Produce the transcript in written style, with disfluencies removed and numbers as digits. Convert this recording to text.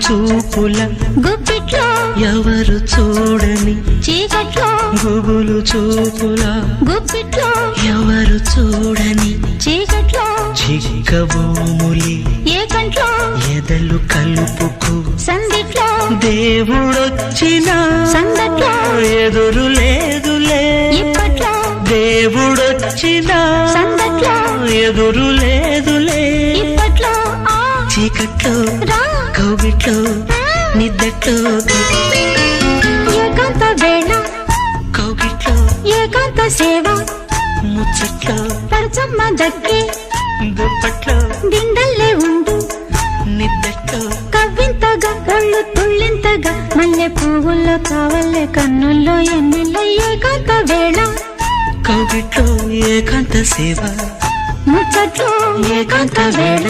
చూపుల గుప్పిట్లో ఎవరు చూడని చీకట్లో గుబులు చూపుల గుప్పిట్లో ఎవరు చూడని చీకట్లో చిక్కబూములి ఏకంట్లో ఎదలు కలుపుకు సందిట్లో దేవుడొచ్చిన సందట్లో ఎదురు లేదులే ఇప్పట్లో దేవుడొచ్చిన సందట్లో ఎదురు లేదులే ఇప్పట్లో ఆ చీకట్లో రా కౌగిట్లో నిద్దట్లో ఏకాంత వేళ కౌగిట్లో ఏకాంత సేవ ముచ్చట్లో పరచమ్మ దక్కి దుప్పట్లో దిండల్లే ఉండు నిద్దట్లో కవ్వింతగా ఒళ్ళు తుళ్ళింతగా మల్లె పువ్వుల్లో కావల్లే కన్నుల్లో ఎన్నెల్లో ఏకాంత వేళ కౌగిట్లో ఏకాంత సేవ ముచ్చట్లో ఏకాంత వేళ